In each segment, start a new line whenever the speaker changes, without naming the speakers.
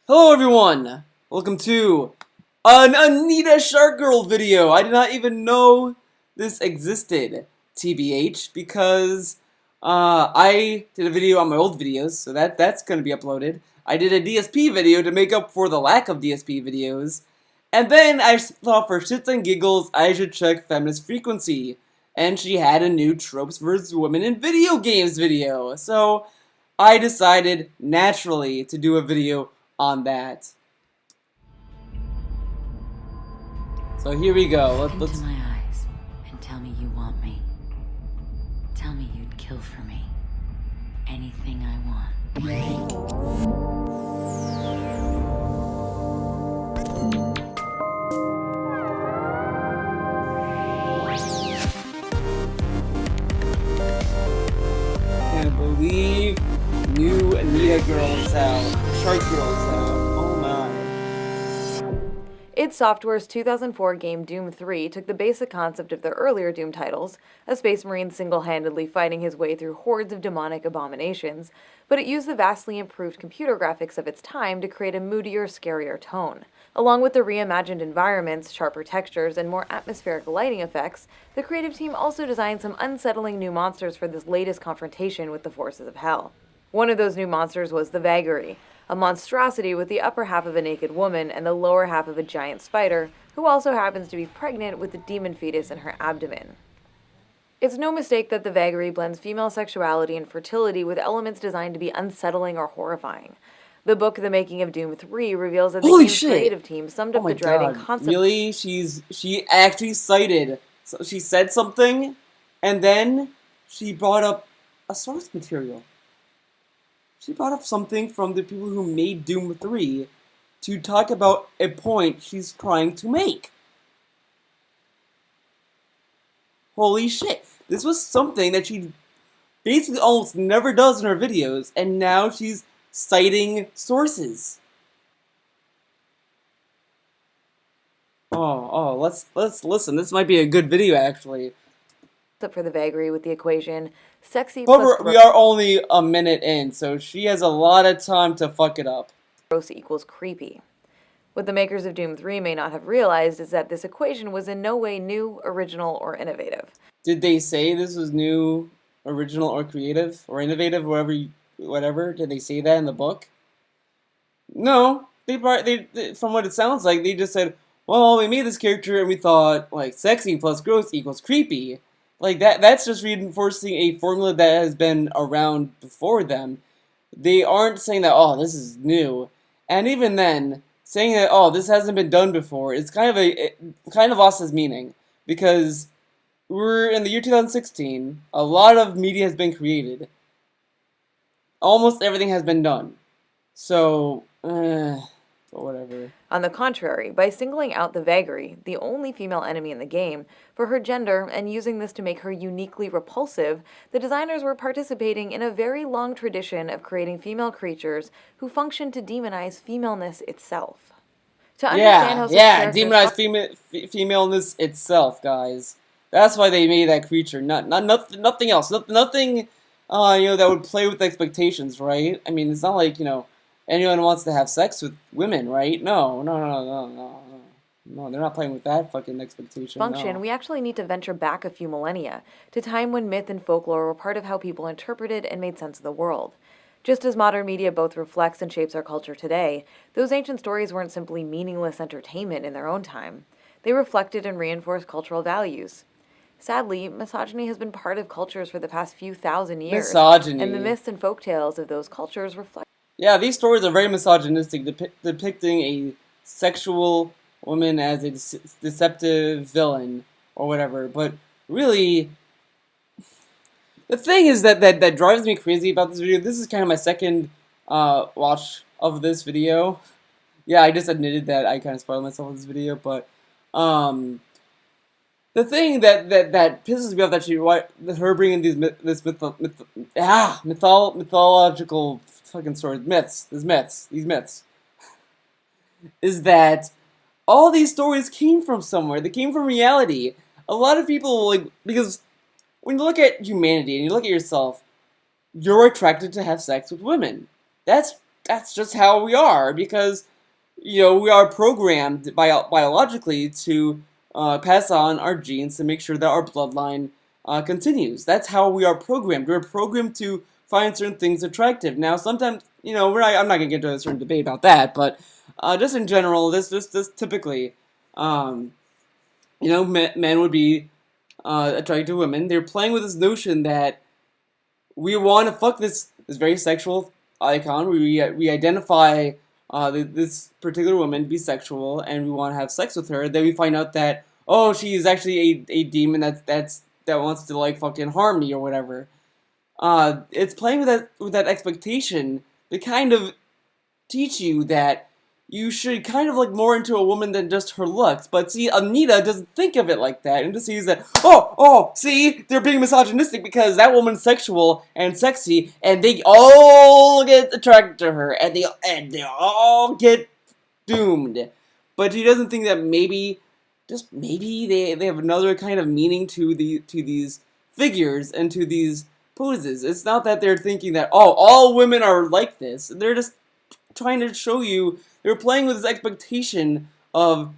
Hello everyone! Welcome to an Anita sharkgirl video! I did not even know this existed, TBH, because I did a video on my old videos, so that's gonna be uploaded. I did a DSP video to make up for the lack of DSP videos, and then I thought for shits and giggles I should check Feminist Frequency, and she had a new Tropes vs. Women in Video Games video, so I decided, naturally, to do a video on that. So here we go.
Look into my eyes and tell me you want me. Tell me you'd kill for me. Anything I want.
Can't believe new Anita girl is out. Shark girl is out. Oh my.
id Software's 2004 game Doom 3 took the basic concept of their earlier Doom titles, a space marine single-handedly fighting his way through hordes of demonic abominations, but it used the vastly improved computer graphics of its time to create a moodier, scarier tone. Along with the reimagined environments, sharper textures, and more atmospheric lighting effects, the creative team also designed some unsettling new monsters for this latest confrontation with the forces of hell. One of those new monsters was the Vagary, a monstrosity with the upper half of a naked woman and the lower half of a giant spider, who also happens to be pregnant with a demon fetus in her abdomen. It's no mistake that the Vagary blends female sexuality and fertility with elements designed to be unsettling or horrifying. The book The Making of Doom 3 reveals that the game's creative team summed up the driving concept.
Really? She actually cited, so she said something, and then she brought up a source material. She brought up something from the people who made Doom 3 to talk about a point she's trying to make. Holy shit. This was something that she basically almost never does in her videos, and now she's citing sources. Let's listen. This might be a good video, actually.
Up for the Vagary with the equation sexy
but
plus
we are only a minute in, so she has a lot of time to fuck it up.
Gross equals creepy. What the makers of Doom 3 may not have realized is that this equation was in no way new, original, or innovative.
Did they say this was new, original, or creative, or innovative, whatever? Did they say that in the book? No. They from what it sounds like, they just said, well, we made this character and we thought, like, sexy plus gross equals creepy. Like, that's just reinforcing a formula that has been around before them. They aren't saying that, oh, this is new. And even then, saying that, oh, this hasn't been done before, it's kind of lost its meaning. Because we're in the year 2016, a lot of media has been created. Almost everything has been done. So, but whatever.
On the contrary, by singling out the Vagary, the only female enemy in the game, for her gender and using this to make her uniquely repulsive, the designers were participating in a very long tradition of creating female creatures who function to demonize femaleness itself. To understand how
demonize femaleness itself, guys. That's why they made that creature. Nothing else. Nothing, that would play with expectations, right? I mean, it's not like, anyone wants to have sex with women, right? No, they're not playing with that fucking expectation. No.
We actually need to venture back a few millennia, to time when myth and folklore were part of how people interpreted and made sense of the world. Just as modern media both reflects and shapes our culture today, those ancient stories weren't simply meaningless entertainment in their own time. They reflected and reinforced cultural values. Sadly, misogyny has been part of cultures for the past few thousand years.
Misogyny.
And the myths and folktales of those cultures reflect.
Yeah, these stories are very misogynistic, depicting a sexual woman as a deceptive villain or whatever. But really, the thing is that drives me crazy about this video. This is kind of my second watch of this video. Yeah, I just admitted that I kind of spoiled myself with this video, but the thing that pisses me off that her bringing these mythological fucking stories, these myths, is that all these stories came from somewhere. They came from reality. A lot of people, because when you look at humanity and you look at yourself, you're attracted to have sex with women. That's that's just how we are because we are programmed biologically to pass on our genes to make sure that our bloodline continues. That's how we are programmed. We're programmed to find certain things attractive. Now, sometimes, I'm not gonna get into a certain debate about that, but just in general, this typically, um, men would be attracted to women. They're playing with this notion that we want to fuck this very sexual icon. We identify this particular woman to be sexual, and we want to have sex with her. Then we find out that she is actually a demon that wants to like fucking harm me or whatever. It's playing with that expectation to kind of teach you that you should kind of look more into a woman than just her looks. But see, Anita doesn't think of it like that, and just sees that, see, they're being misogynistic because that woman's sexual and sexy, and they all get attracted to her, and they all get doomed. But she doesn't think that just maybe they have another kind of meaning to these figures and to these poses. It's not that they're thinking that, all women are like this. They're just trying to show you they're playing with this expectation of,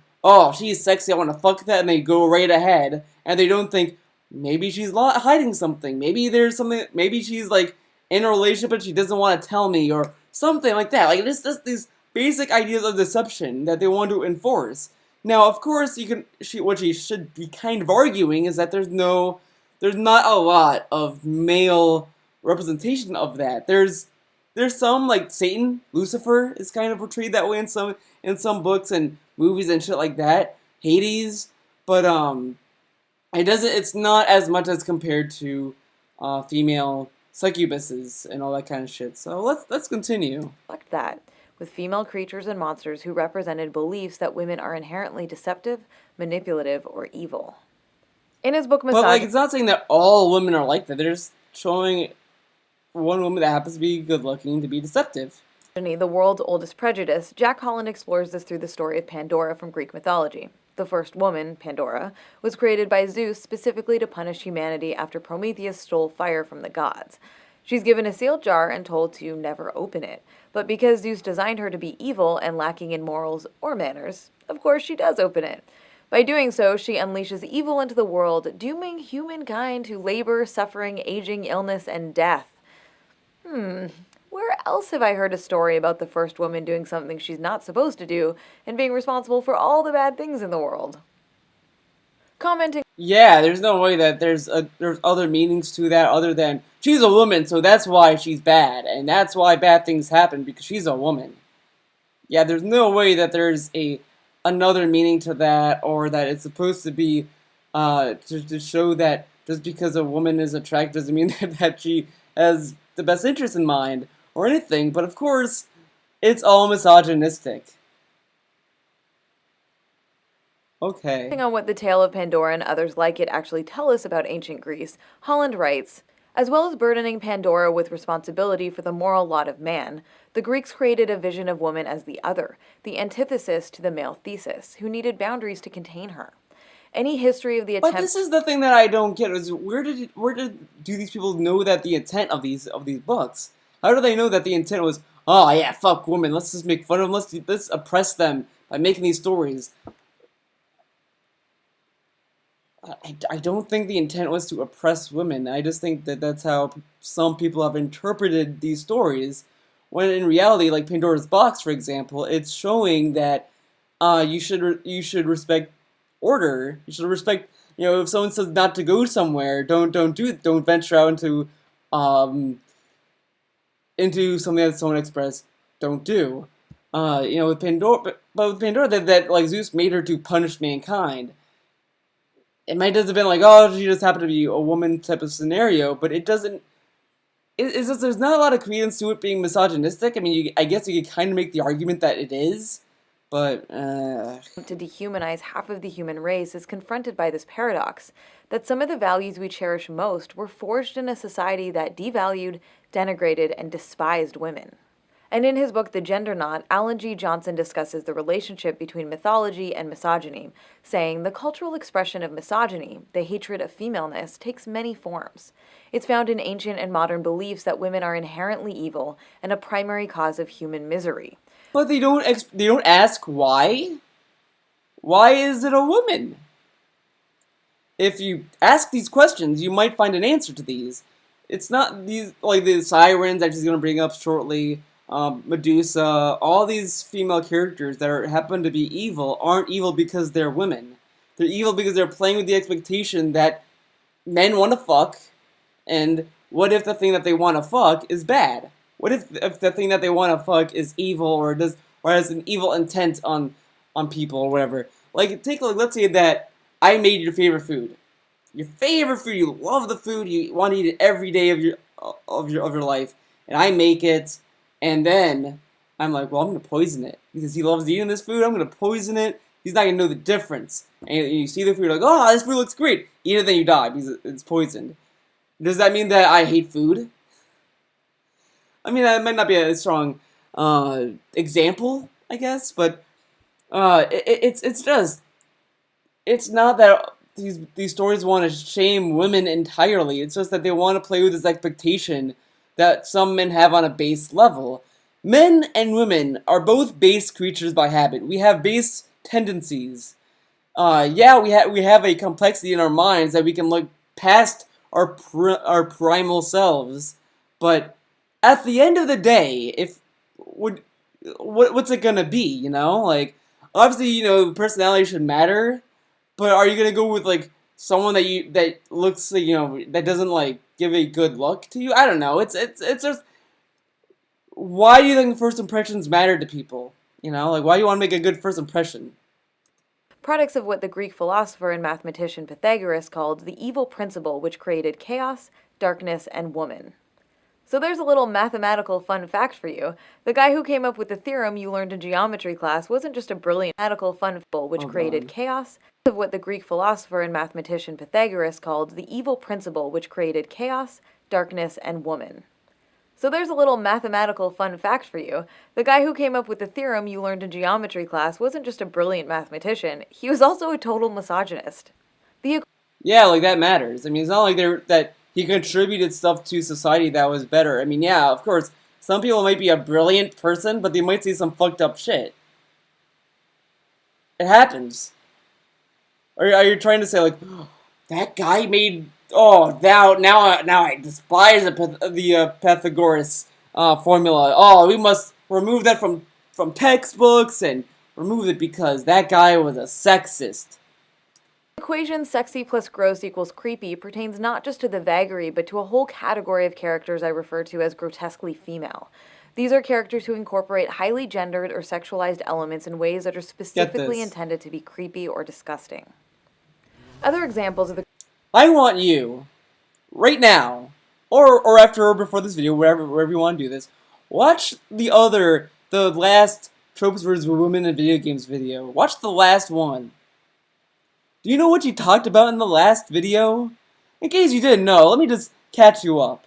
she's sexy, I want to fuck that, and they go right ahead, and they don't think, maybe she's hiding something, maybe there's something, maybe she's like in a relationship but she doesn't want to tell me, or something like that. Like, it's just these basic ideas of deception that they want to enforce. Now, of course, what she should be kind of arguing is that there's not a lot of male representation of that. There's some, like Satan, Lucifer is kind of portrayed that way in some books and movies and shit like that. Hades, but it's not as much as compared to female succubuses and all that kind of shit. So let's continue.
Like that, with female creatures and monsters who represented beliefs that women are inherently deceptive, manipulative, or evil. In his book,
But it's not saying that all women are like that. They're just showing one woman that happens to be good looking to be deceptive.
The world's oldest prejudice, Jack Holland explores this through the story of Pandora from Greek mythology. The first woman, Pandora, was created by Zeus specifically to punish humanity after Prometheus stole fire from the gods. She's given a sealed jar and told to never open it. But because Zeus designed her to be evil and lacking in morals or manners, of course she does open it. By doing so, she unleashes evil into the world, dooming humankind to labor, suffering, aging, illness, and death. Where else have I heard a story about the first woman doing something she's not supposed to do and being responsible for all the bad things in the world? Commenting.
Yeah, there's no way that there's other meanings to that other than she's a woman, so that's why she's bad, and that's why bad things happen because she's a woman. Yeah, there's no way that there's another meaning to that, or that it's supposed to be to show that just because a woman is attractive doesn't mean that she has the best interest in mind or anything. But of course, it's all misogynistic. Okay.
On what the tale of Pandora and others like it actually tell us about ancient Greece, Holland writes, as well as burdening Pandora with responsibility for the moral lot of man, the Greeks created a vision of woman as the other, the antithesis to the male thesis, who needed boundaries to contain her. Any history of the attempt.
But this is the thing that I don't get: is where do these people know that the intent of these books? How do they know that the intent was, oh yeah, fuck women, let's just make fun of them, let's oppress them by making these stories? I don't think the intent was to oppress women. I just think that that's how some people have interpreted these stories, when in reality, like Pandora's Box, for example, it's showing that you should respect order. You should respect, if someone says not to go somewhere, don't venture out into something that someone expressed, don't do. With Pandora, but with Pandora, that like Zeus made her to punish mankind. It might have been like, she just happened to be a woman type of scenario, but it doesn't. It's just there's not a lot of credence to it being misogynistic. I mean, I guess you could kind of make the argument that it is, but
to dehumanize half of the human race is confronted by this paradox that some of the values we cherish most were forged in a society that devalued, denigrated, and despised women. And in his book, The Gender Knot, Alan G. Johnson discusses the relationship between mythology and misogyny, saying the cultural expression of misogyny, the hatred of femaleness, takes many forms. It's found in ancient and modern beliefs that women are inherently evil and a primary cause of human misery.
But they don't ask why. Why is it a woman? If you ask these questions, you might find an answer to these. It's not these, like the sirens that she's going to bring up shortly, Medusa, all these female characters that happen to be evil aren't evil because they're women. They're evil because they're playing with the expectation that men want to fuck, and what if the thing that they want to fuck is bad? What if the thing that they want to fuck is evil or has an evil intent on people or whatever? Like, let's say that I made your favorite food. Your favorite food, you love the food, you want to eat it every day of your life, and I make it, and then I'm like, well, I'm gonna poison it because he loves eating this food. I'm gonna poison it. He's not gonna know the difference. And you see the food, you're like, oh, this food looks great. Eat it, then you die because it's poisoned. Does that mean that I hate food? I mean, that might not be a strong example, I guess, but it's just, it's not that these stories want to shame women entirely. It's just that they want to play with this expectation that some men have on a base level. Men and women are both base creatures by habit. We have base tendencies. Yeah, we have a complexity in our minds that we can look past our primal selves, but at the end of the day, what's it gonna be? You know, like obviously, personality should matter, but are you gonna go with like someone that looks that doesn't like give a good look to you? I don't know. It's just, why do you think first impressions matter to people? Like, why do you want to make a good first impression?
Products of what the Greek philosopher and mathematician Pythagoras called the evil principle which created chaos, darkness, and woman. So there's a little mathematical fun fact for you. The guy who came up with the theorem you learned in geometry class wasn't just a brilliant mathematical fun fact which created chaos, of what the Greek philosopher and mathematician Pythagoras called the evil principle which created chaos, darkness, and woman. So there's a little mathematical fun fact for you. The guy who came up with the theorem you learned in geometry class wasn't just a brilliant mathematician, he was also a total misogynist.
Yeah, like that matters. I mean, it's not like that he contributed stuff to society that was better. I mean, yeah, of course, some people might be a brilliant person, but they might say some fucked up shit. It happens. Are you trying to say like, oh, that guy made? Oh, now I despise the Pythagoras formula. Oh, we must remove that from textbooks and remove it because that guy was a sexist.
The equation sexy plus gross equals creepy pertains not just to the vagary, but to a whole category of characters I refer to as grotesquely female. These are characters who incorporate highly gendered or sexualized elements in ways that are specifically intended to be creepy or disgusting. Other examples of the...
I want you, right now, or after or before this video, wherever you want to do this, watch the last Tropes vs. Women in Video Games video. Watch the last one. Do you know what she talked about in the last video? In case you didn't know, let me just catch you up.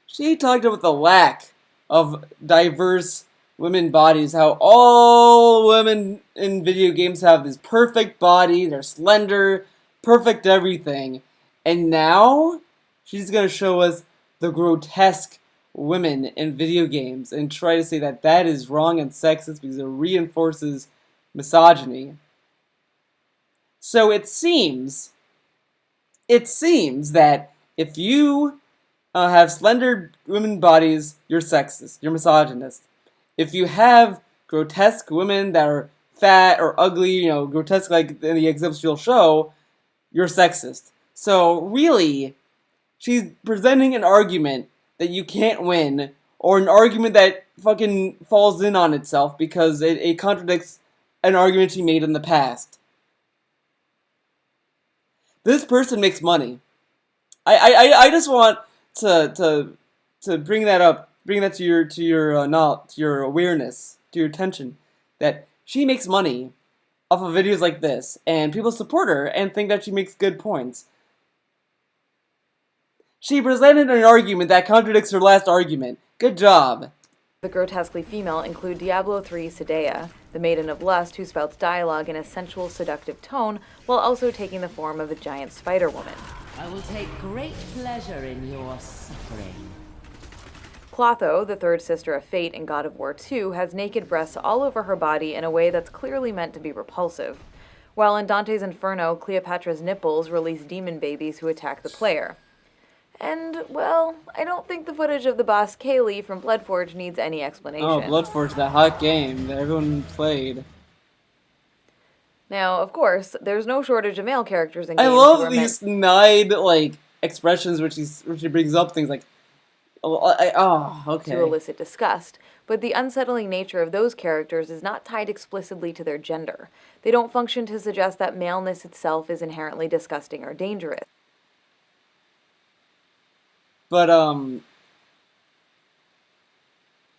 She talked about the lack of diverse women bodies, how all women in video games have this perfect body, they're slender, perfect everything. And now, she's going to show us the grotesque women in video games and try to say that that is wrong and sexist because it reinforces misogyny. So it seems that if you have slender women bodies, you're sexist, you're misogynist. If you have grotesque women that are fat or ugly, grotesque like in the examples she'll show, you're sexist. So really, she's presenting an argument that you can't win, or an argument that fucking falls in on itself because it contradicts an argument she made in the past. This person makes money. I just want to bring that up, bring that to your awareness, to your attention, that she makes money off of videos like this, and people support her and think that she makes good points. She presented an argument that contradicts her last argument. Good job.
The grotesquely female include Diablo III Sedea, the Maiden of Lust who spouts dialogue in a sensual, seductive tone while also taking the form of a giant spider woman.
I will take great pleasure in your suffering.
Clotho, the third sister of Fate in God of War II, has naked breasts all over her body in a way that's clearly meant to be repulsive. While in Dante's Inferno, Cleopatra's nipples release demon babies who attack the player. And, well, I don't think the footage of the boss Kaylee from Bloodforge needs any explanation.
Oh, Bloodforge, that hot game that everyone played.
Now, of course, there's no shortage of male characters in
I
games
love
who are
these snide, like, expressions which he brings up things like, okay.
to elicit disgust, but the unsettling nature of those characters is not tied explicitly to their gender. They don't function to suggest that maleness itself is inherently disgusting or dangerous.
But,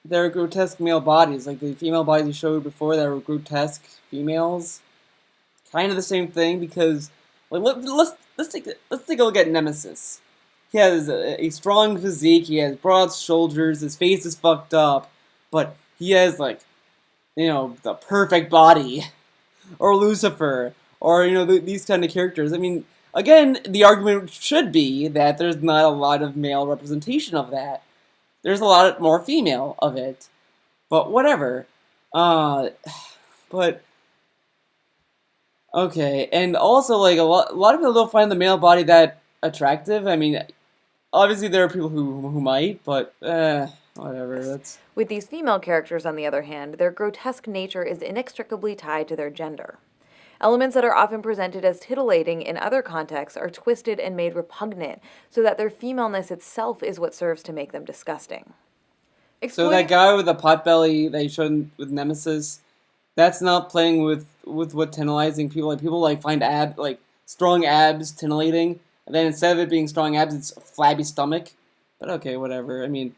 there are grotesque male bodies, like the female bodies you showed before that were grotesque females. Kind of the same thing because, like, let's take a look at Nemesis. He has a strong physique, he has broad shoulders, his face is fucked up, but he has, like, you know, the perfect body. Or Lucifer, or, you know, these kind of characters. I mean, again, the argument should be that there's not a lot of male representation of that. There's a lot more female of it. But whatever. But okay, and also, like, a lot of people don't find the male body that attractive. I mean, obviously there are people who might, but whatever. That's
With these female characters, on the other hand, their grotesque nature is inextricably tied to their gender. Elements that are often presented as titillating in other contexts are twisted and made repugnant, so that their femaleness itself is what serves to make them disgusting.
so that guy with the potbelly that you showed with Nemesis, that's not playing with what tantalizing people like. People like find strong abs titillating, and then instead of it being strong abs, it's a flabby stomach. But okay, whatever. I mean,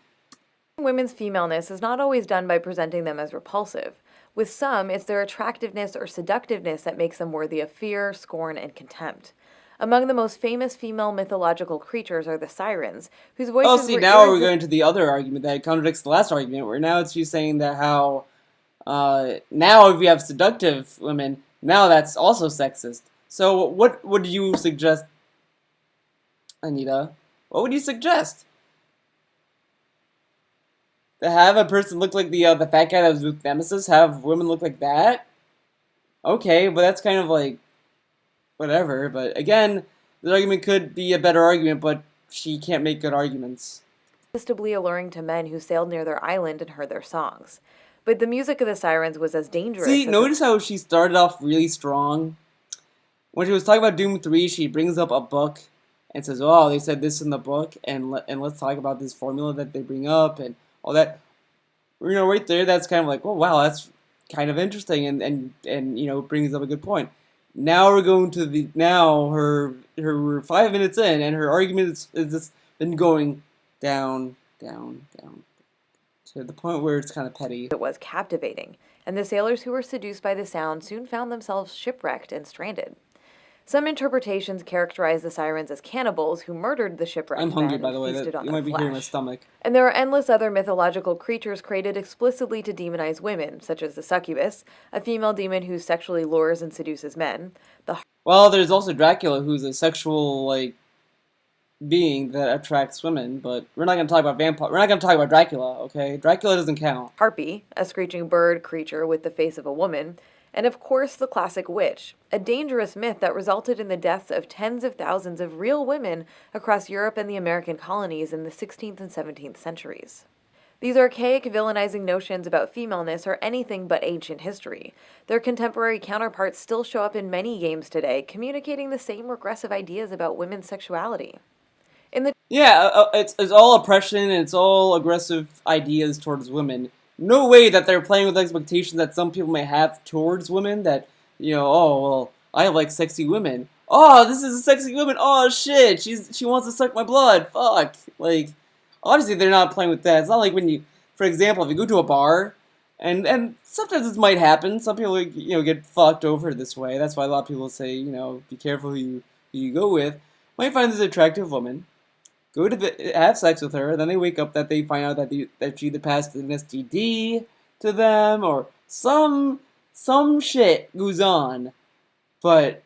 Women's femaleness is not always done by presenting them as repulsive. With some, it's their attractiveness or seductiveness that makes them worthy of fear, scorn, and contempt. Among the most famous female mythological creatures are the sirens, whose voices
oh, see,
were
now we're going to the other argument that contradicts the last argument, where now she's saying that how, now if you have seductive women, now that's also sexist. So what would you suggest, Anita? What would you suggest? To have a person look like the fat guy that was with Nemesis, have women look like that? Okay, but that's kind of like, whatever. But again, the argument could be a better argument, but she can't make good arguments.
irresistibly alluring to men who sailed near their island and heard their songs. But the music of the sirens was as dangerous
See,
as
notice how she started off really strong? When she was talking about Doom 3, she brings up a book and says, oh, they said this in the book, and let's talk about this formula that they bring up, and all that. You know, right there, that's kind of like, oh, wow, that's kind of interesting, and you know, brings up a good point. Now we're going to we're 5 minutes in, and her argument is just been going down, to the point where it's kind of petty.
it was captivating, and the sailors who were seduced by the sound soon found themselves shipwrecked and stranded. Some interpretations characterize the sirens as cannibals who murdered the shipwrecked
I'm hungry,
men
by the
and
way.
feasted on
You
their
might be hearing my
flesh.
stomach.
And there are endless other mythological creatures created explicitly to demonize women, such as the succubus, a female demon who sexually lures and seduces men.
Well, there's also Dracula, who's a sexual, like, being that attracts women, but we're not going to talk about vampire. We're not going to talk about Dracula, okay? Dracula doesn't count.
Harpy, a screeching bird creature with the face of a woman, and of course the classic witch, a dangerous myth that resulted in the deaths of tens of thousands of real women across Europe and the American colonies in the 16th and 17th centuries. These archaic, villainizing notions about femaleness are anything but ancient history. Their contemporary counterparts still show up in many games today, communicating the same regressive ideas about women's sexuality.
Yeah, it's all oppression and it's all aggressive ideas towards women. No way that they're playing with expectations that some people may have towards women that, you know, oh, well, I like sexy women. Oh, this is a sexy woman. Oh, shit, she wants to suck my blood. Fuck. Like, obviously they're not playing with that. It's not like when you, for example, if you go to a bar, and sometimes this might happen. Some people, you know, get fucked over this way. That's why a lot of people say, you know, be careful who you go with. You might find this attractive woman, go to have sex with her, and then they wake up that they find out that she either passed an STD to them or some shit goes on. But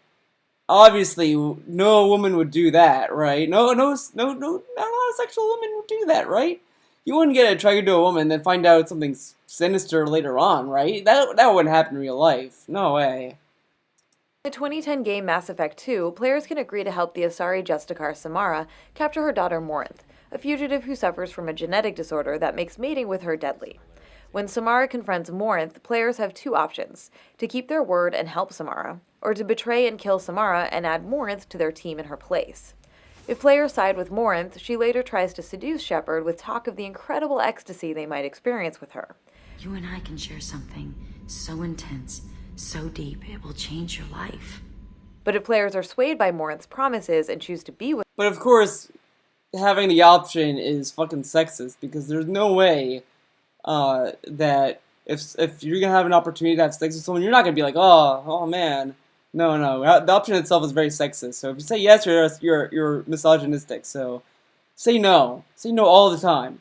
obviously, no woman would do that, right? No, not a sexual woman would do that, right? You wouldn't get attracted to a woman and then find out something sinister later on, right? That wouldn't happen in real life. No way.
In the 2010 game Mass Effect 2, players can agree to help the Asari Justicar Samara capture her daughter Morinth, a fugitive who suffers from a genetic disorder that makes mating with her deadly. When Samara confronts Morinth, players have two options: to keep their word and help Samara, or to betray and kill Samara and add Morinth to their team in her place. If players side with Morinth, she later tries to seduce Shepard with talk of the incredible ecstasy they might experience with her.
You and I can share something so intense, so deep, it will change your life.
But if players are swayed by Morinth's promises and choose to be with
But of course, having the option is fucking sexist because there's no way that if you're gonna have an opportunity to have sex with someone, you're not gonna be like, oh man, no. The option itself is very sexist. So if you say yes, you're misogynistic. So say no all the time.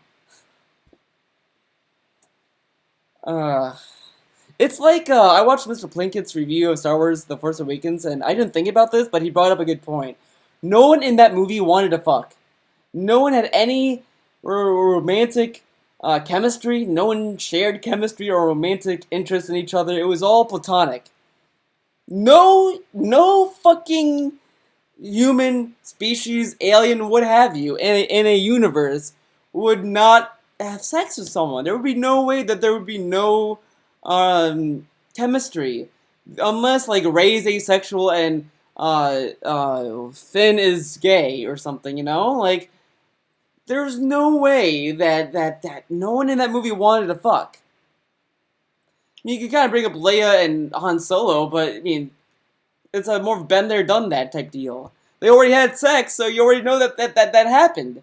It's like I watched Mr. Plinkett's review of Star Wars: The Force Awakens, and I didn't think about this, but he brought up a good point. No one in that movie wanted to fuck. No one had any romantic chemistry. No one shared chemistry or romantic interest in each other. It was all platonic. No fucking human species, alien, what have you, in a universe would not have sex with someone. There would be no way that there would be no chemistry, unless like Rey's asexual and Finn is gay or something. You know, like there's no way that no one in that movie wanted to fuck. I mean, you can kind of bring up Leia and Han Solo, but I mean, it's a more been there, done that type deal. They already had sex, so you already know that happened.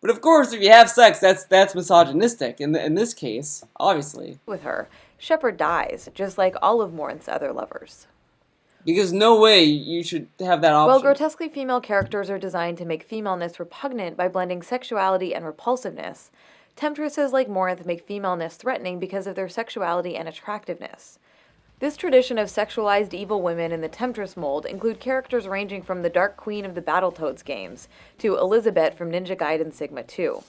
But of course, if you have sex, that's misogynistic in this case, obviously.
with her, Shepard dies, just like all of Morinth's other lovers.
Because no way you should have that option.
While grotesquely female characters are designed to make femaleness repugnant by blending sexuality and repulsiveness, temptresses like Morinth make femaleness threatening because of their sexuality and attractiveness. This tradition of sexualized evil women in the Temptress mold include characters ranging from the Dark Queen of the Battletoads games to Elizabeth from Ninja Gaiden Sigma 2.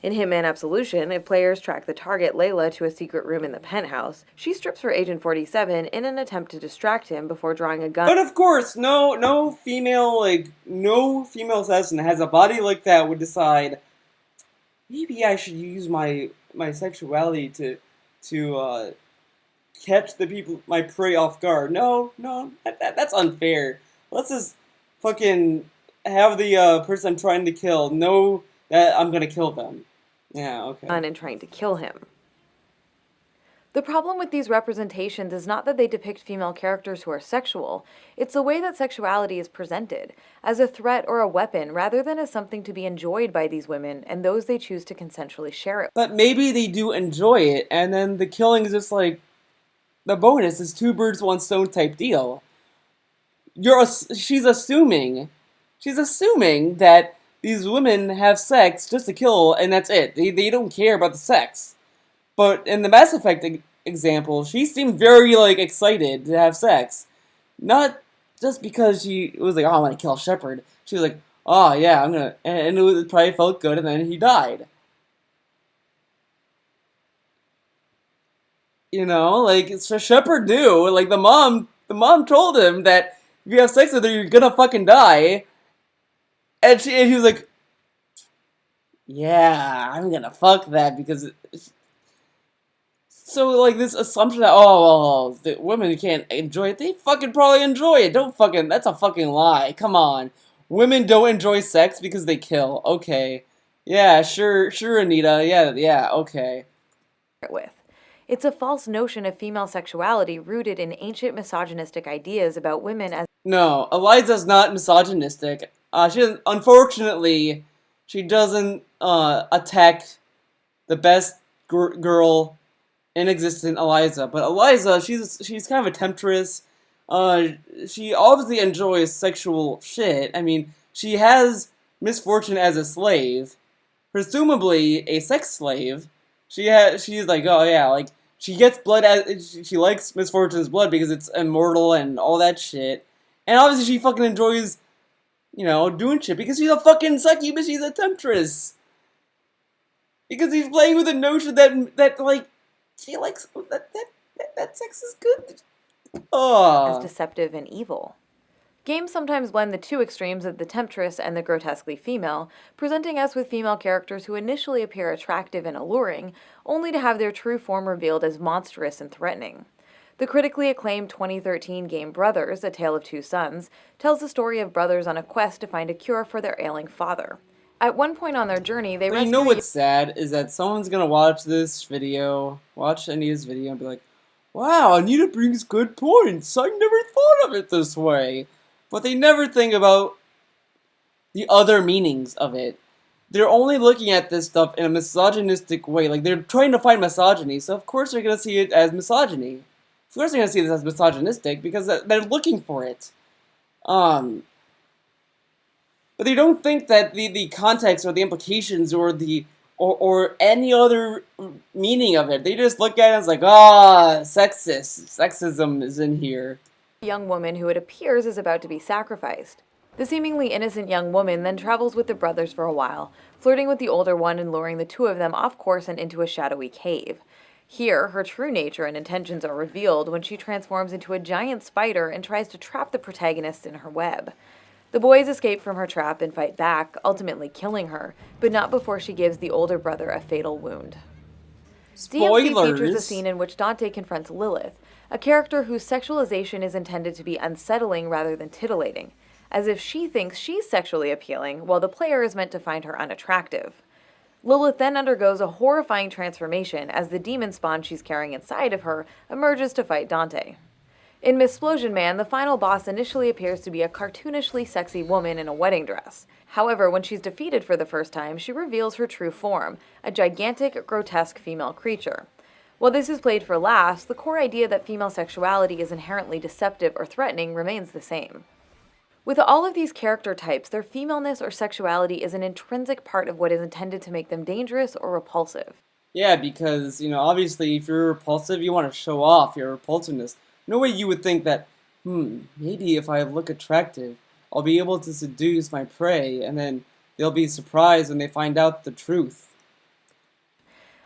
In Hitman Absolution, if players track the target Layla to a secret room in the penthouse, she strips for Agent 47 in an attempt to distract him before drawing a gun.
But of course, no female assassin has a body like that would decide, maybe I should use my sexuality to catch my prey off guard. No, that's unfair. Let's just fucking have the person I'm trying to kill know that I'm gonna kill them. Yeah, okay.
And trying to kill him. The problem with these representations is not that they depict female characters who are sexual, it's the way that sexuality is presented, as a threat or a weapon rather than as something to be enjoyed by these women and those they choose to consensually share it.
But maybe they do enjoy it, and then the killing is just like the bonus is two birds, one stone type deal. She's assuming that these women have sex just to kill, and that's it. They don't care about the sex. But in the Mass Effect example, she seemed very excited to have sex, not just because she was like, "Oh, I want to kill Shepard." She was like, "Oh yeah, I'm gonna," and it probably felt good, and then he died. You know, Shepard knew. Like the mom told him that if you have sex with her, you're gonna fucking die. And he was like, "Yeah, I'm gonna fuck that because." So this assumption that the women can't enjoy it, they fucking probably enjoy it. That's a fucking lie. Come on, women don't enjoy sex because they kill. Okay, yeah, sure, Anita. Yeah, okay.
With. It's a false notion of female sexuality rooted in ancient misogynistic ideas about women as.
No, Eliza's not misogynistic. Unfortunately, she doesn't attack the best girl in existence, Eliza. But Eliza, she's kind of a temptress. She obviously enjoys sexual shit. I mean, she has Misfortune as a slave, presumably a sex slave. She's like, oh yeah, like she gets blood as she likes Misfortune's blood because it's immortal and all that shit. And obviously she fucking enjoys, doing shit because she's a fucking succubus. She's a temptress. Because he's playing with the notion that like she likes that sex is good.
As deceptive and evil. Games sometimes blend the two extremes of the temptress and the grotesquely female, presenting us with female characters who initially appear attractive and alluring, only to have their true form revealed as monstrous and threatening. The critically acclaimed 2013 game Brothers, A Tale of Two Sons, tells the story of brothers on a quest to find a cure for their ailing father. At one point on their journey, they rescue...
You know what's sad is that someone's gonna watch this video, watch Anita's video, and be like, wow, Anita brings good points. I never thought of it this way. But they never think about the other meanings of it. They're only looking at this stuff in a misogynistic way. Like, they're trying to find misogyny, so of course they're gonna see it as misogyny. Of course they're gonna see this as misogynistic, because they're looking for it. But they don't think that the context or the implications or or any other meaning of it. They just look at it as like, sexism is in here.
Young woman who it appears is about to be sacrificed. The seemingly innocent young woman then travels with the brothers for a while, flirting with the older one and luring the two of them off course and into a shadowy cave. Here, her true nature and intentions are revealed when she transforms into a giant spider and tries to trap the protagonist in her web. The boys escape from her trap and fight back, ultimately killing her, but not before she gives the older brother a fatal wound.
Spoilers.
DMC features a scene in which Dante confronts Lilith, a character whose sexualization is intended to be unsettling rather than titillating, as if she thinks she's sexually appealing while the player is meant to find her unattractive. Lilith then undergoes a horrifying transformation as the demon spawn she's carrying inside of her emerges to fight Dante. In Missplosion Man, the final boss initially appears to be a cartoonishly sexy woman in a wedding dress. However, when she's defeated for the first time, she reveals her true form, a gigantic, grotesque female creature. While this is played for laughs, the core idea that female sexuality is inherently deceptive or threatening remains the same. With all of these character types, their femaleness or sexuality is an intrinsic part of what is intended to make them dangerous or repulsive.
Yeah, because, obviously if you're repulsive, you want to show off your repulsiveness. No way you would think that, maybe if I look attractive, I'll be able to seduce my prey, and then they'll be surprised when they find out the truth.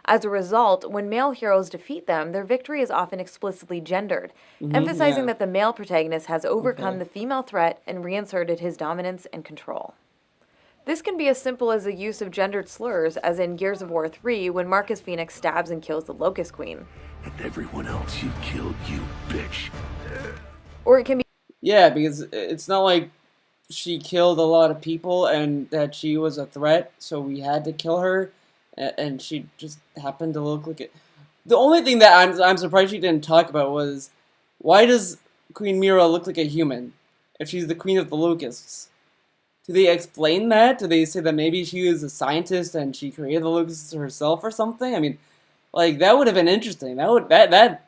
As a result, when male heroes defeat them, their victory is often explicitly gendered, emphasizing that the male protagonist has overcome the female threat and reinserted his dominance and control. This can be as simple as the use of gendered slurs, as in Gears of War 3 when Marcus Phoenix stabs and kills the Locust Queen.
And everyone else you killed, you bitch.
Or it can be...
Yeah, because it's not like she killed a lot of people and that she was a threat, so we had to kill her. And she just happened to look like it. The only thing that I'm surprised she didn't talk about was, why does Queen Mira look like a human if she's the queen of the locusts? Do they explain that? Do they say that maybe she was a scientist and she created the locusts herself or something? I mean, like, that would have been interesting. That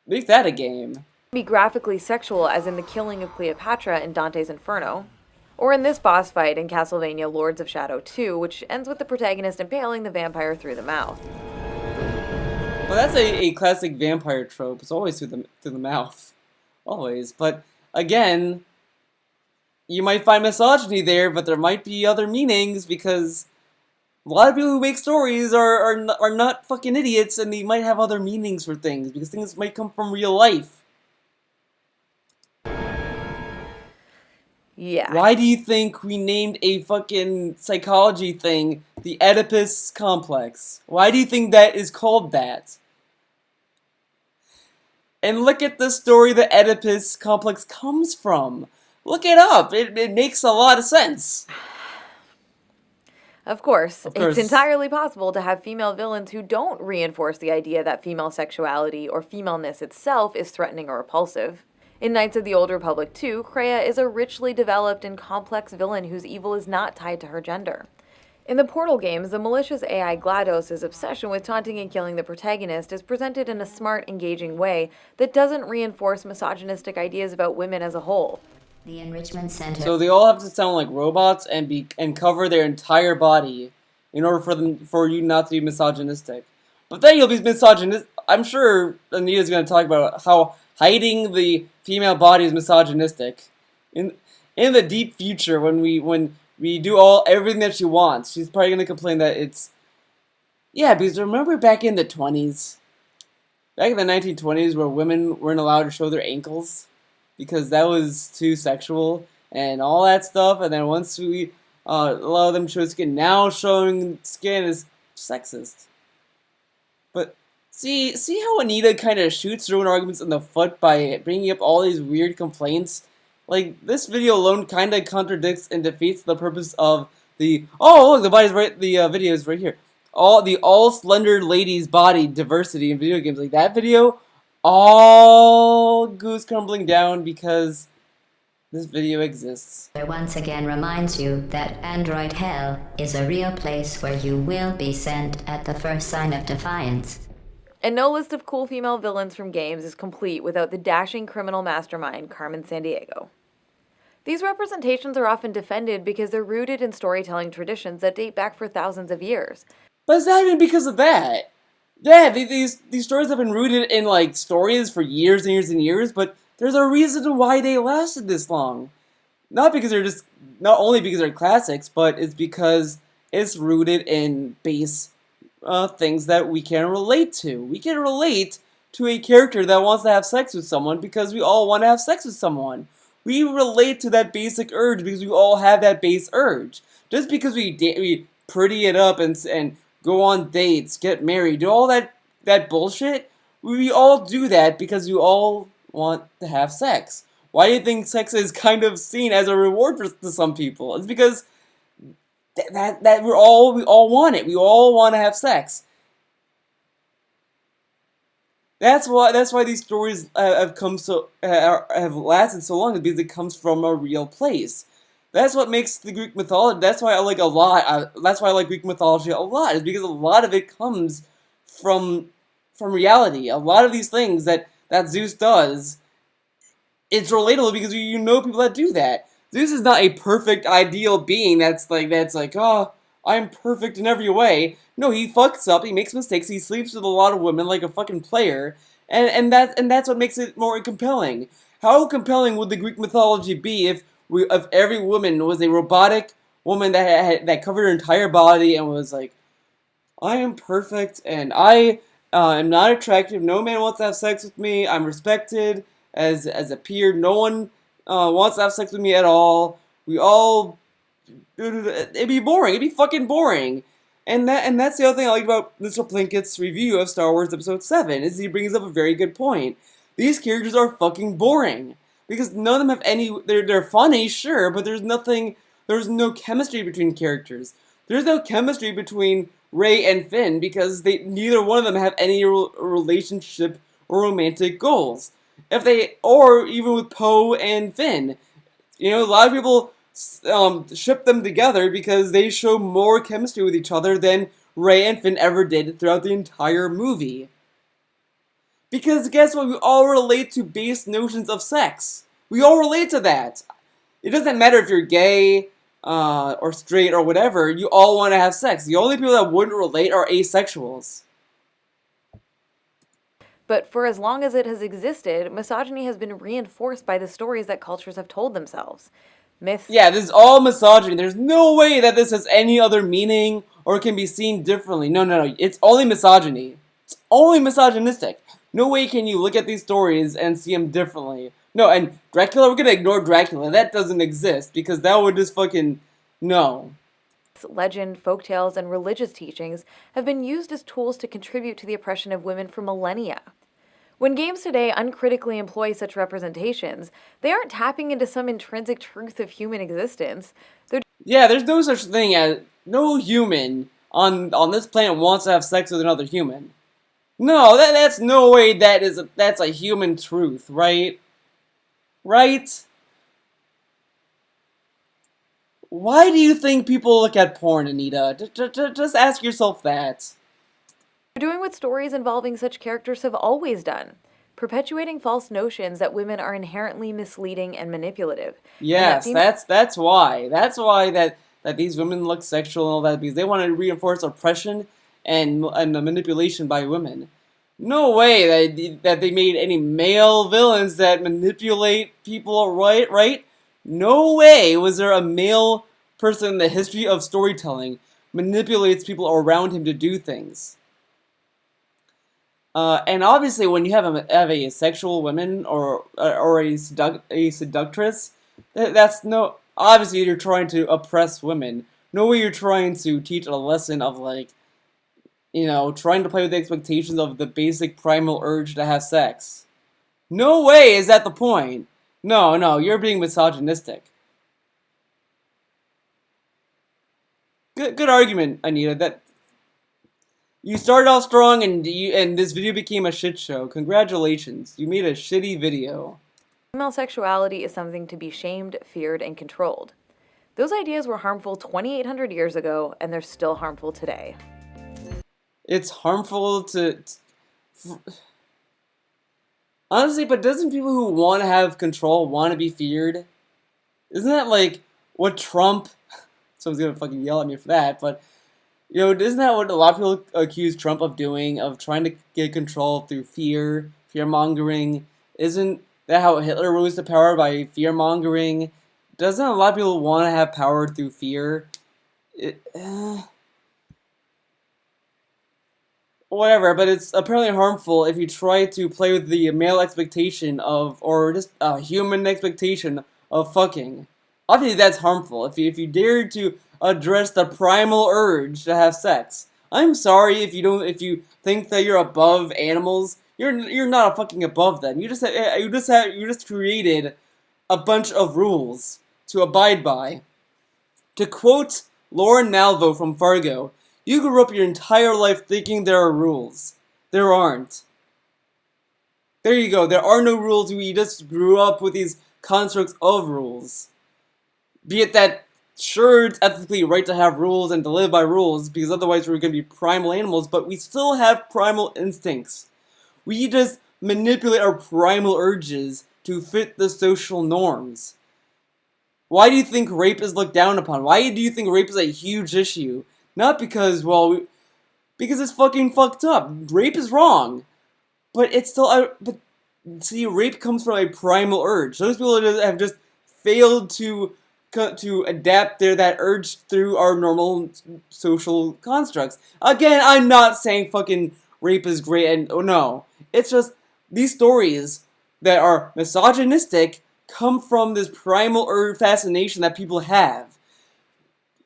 make that a game.
Be graphically sexual, as in the killing of Cleopatra in Dante's Inferno. Or in this boss fight in Castlevania Lords of Shadow 2, which ends with the protagonist impaling the vampire through the mouth.
Well, that's a classic vampire trope. It's always through the mouth. Always. But, again, you might find misogyny there, but there might be other meanings, because a lot of people who make stories are not fucking idiots, and they might have other meanings for things, because things might come from real life.
Yeah.
Why do you think we named a fucking psychology thing the Oedipus complex? Why do you think that is called that? And look at the story the Oedipus complex comes from. Look it up. It makes a lot of sense.
Of course, it's entirely possible to have female villains who don't reinforce the idea that female sexuality or femaleness itself is threatening or repulsive. In Knights of the Old Republic 2, Kreia is a richly developed and complex villain whose evil is not tied to her gender. In the Portal games, the malicious AI GLaDOS' obsession with taunting and killing the protagonist is presented in a smart, engaging way that doesn't reinforce misogynistic ideas about women as a whole.
The enrichment center.
So they all have to sound like robots and cover their entire body in order for you not to be misogynistic. But then you'll be misogynist. I'm sure Anita's going to talk about how hiding the female body is misogynistic. In the deep future, when we do everything that she wants, she's probably going to complain that it's because remember back in the 20s, back in the 1920s, where women weren't allowed to show their ankles because that was too sexual and all that stuff. And then once we allow them to show skin, now showing skin is sexist. But see how Anita kind of shoots her own arguments in the foot by bringing up all these weird complaints? Like, this video alone kind of contradicts and defeats the purpose of the... Oh, look, the body's right... The video is right here. All slender ladies' body diversity in video games. Like, that video all goes crumbling down because this video exists.
Once again reminds you that Android Hell is a real place where you will be sent at the first sign of defiance.
And no list of cool female villains from games is complete without the dashing criminal mastermind Carmen Sandiego. These representations are often defended because they're rooted in storytelling traditions that date back for thousands of years.
But it's not even because of that. Yeah, these stories have been rooted in, like, stories for years and years and years, but there's a reason why they lasted this long. Not only because they're classics, but it's because it's rooted in base things that we can relate to. We can relate to a character that wants to have sex with someone because we all want to have sex with someone. We relate to that basic urge because we all have that base urge. Just because we pretty it up and go on dates, get married, do all that bullshit, we all do that because we all want to have sex. Why do you think sex is kind of seen as a reward to some people? It's because that we all want it. We all want to have sex. That's why these stories have lasted so long, because it comes from a real place. That's what makes the Greek mythology. That's why I like that's why I like Greek mythology a lot. Is because a lot of it comes from reality. A lot of these things that Zeus does, it's relatable because you know people that do that. Zeus is not a perfect, ideal being that's like, oh, I'm perfect in every way. No, he fucks up, he makes mistakes, he sleeps with a lot of women like a fucking player, and that's what makes it more compelling. How compelling would the Greek mythology be if every woman was a robotic woman that covered her entire body and was like, I am perfect and I am not attractive. No man wants to have sex with me. I'm respected as a peer. No one wants to have sex with me at all. It'd be boring. It'd be fucking boring. And that's the other thing I like about Mr. Plinkett's review of Star Wars Episode 7, is he brings up a very good point. These characters are fucking boring. Because none of them have any... They're funny, sure, but there's no chemistry between characters. There's no chemistry between Rey and Finn because neither one of them have any relationship or romantic goals. Or even with Poe and Finn. You know, a lot of people ship them together because they show more chemistry with each other than Rey and Finn ever did throughout the entire movie. Because guess what? We all relate to base notions of sex. We all relate to that. It doesn't matter if you're gay or straight or whatever. You all want to have sex. The only people that wouldn't relate are asexuals.
But for as long as it has existed, misogyny has been reinforced by the stories that cultures have told themselves. Myths. Yeah,
this is all misogyny. There's no way that this has any other meaning or can be seen differently. No. It's only misogyny. It's only misogynistic. No way can you look at these stories and see them differently. No, and Dracula, we're gonna ignore Dracula. That doesn't exist, because that would just fucking... No.
Legend, folktales, and religious teachings have been used as tools to contribute to the oppression of women for millennia. When games today uncritically employ such representations, they aren't tapping into some intrinsic truth of human existence.
There's no such thing as... No human on this planet wants to have sex with another human. No, that's no way that's a human truth, right? Right? Why do you think people look at porn, Anita? Just ask yourself that.
They're doing what stories involving such characters have always done. perpetuating false notions that women are inherently misleading and manipulative.
Yes,
And that
that's why. That's why that these women look sexual and all that, because they want to reinforce oppression and the manipulation by women. No way that they made any male villains that manipulate people, right? No way was there a male person in the history of storytelling manipulates people around him to do things. And obviously, when you have a sexual woman or a seductress, that's no. Obviously, you're trying to oppress women. No way you're trying to teach a lesson of, like, trying to play with the expectations of the basic primal urge to have sex. No way is that the point. No, you're being misogynistic. Good argument, Anita. That you started off strong and this video became a shit show. Congratulations. You made a shitty video.
female sexuality is something to be shamed, feared, and controlled. Those ideas were harmful 2,800 years ago, and they're still harmful today.
It's harmful to honestly, but doesn't people who want to have control want to be feared? Isn't that like what Trump? Someone's gonna fucking yell at me for that, but isn't that what a lot of people accuse Trump of doing? Of trying to get control through fear mongering? Isn't that how Hitler rose to power, by fear mongering? Doesn't a lot of people want to have power through fear? Whatever, but it's apparently harmful if you try to play with the male expectation of, or just a human expectation of fucking. Obviously, that's harmful. If you dare to address the primal urge to have sex, I'm sorry if you think that you're above animals. You're not fucking above them. You just created a bunch of rules to abide by. To quote Lauren Nalvo from Fargo, you grew up your entire life thinking there are rules. There aren't. There you go. There are no rules. We just grew up with these constructs of rules. Be it that, sure, it's ethically right to have rules and to live by rules, because otherwise we're going to be primal animals, but we still have primal instincts. We just manipulate our primal urges to fit the social norms. Why do you think rape is looked down upon? Why do you think rape is a huge issue? Not because, because it's fucking fucked up. Rape is wrong. But it's still, see, rape comes from a primal urge. Those people have just failed to adapt that urge through our normal social constructs. Again, I'm not saying fucking rape is great, and no. It's just, these stories that are misogynistic come from this primal urge fascination that people have.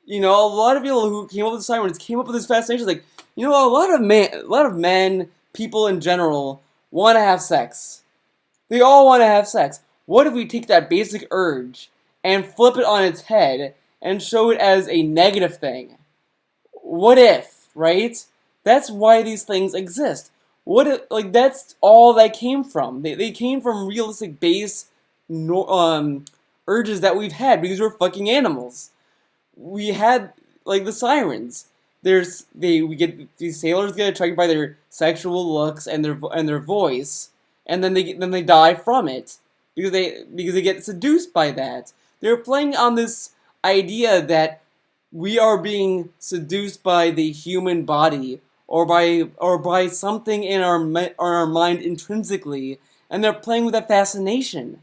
A lot of people who came up with the sirens came up with this fascination, like, a lot of men, people in general, want to have sex. They all want to have sex. What if we take that basic urge and flip it on its head and show it as a negative thing? What if, right? That's why these things exist. What if, like, that's all that came from. They came from realistic base urges that we've had because we're fucking animals. We had, like, the sirens. We get these sailors get attracted by their sexual looks and their voice, and then they die from it because they get seduced by that. They're playing on this idea that we are being seduced by the human body or by something in our mind intrinsically, and they're playing with that fascination.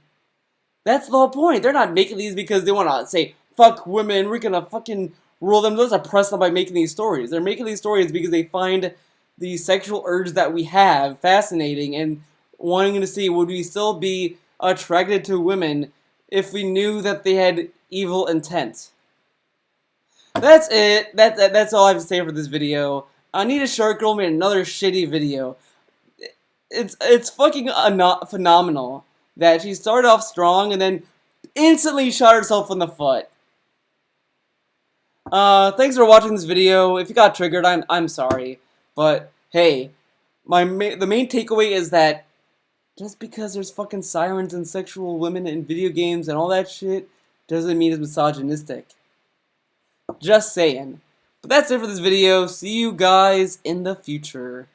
That's the whole point. They're not making these because they want to say, fuck women, we're gonna fucking rule them. Let's oppress them by making these stories. They're making these stories because they find the sexual urge that we have fascinating and wanting to see, would we still be attracted to women if we knew that they had evil intent. That's it. That's all I have to say for this video. Anita Sharkgirl made another shitty video. It's fucking phenomenal that she started off strong and then instantly shot herself in the foot. Thanks for watching this video. If you got triggered, I'm sorry, but hey, the main takeaway is that just because there's fucking sirens and sexual women in video games and all that shit doesn't mean it's misogynistic. Just saying. But that's it for this video. See you guys in the future.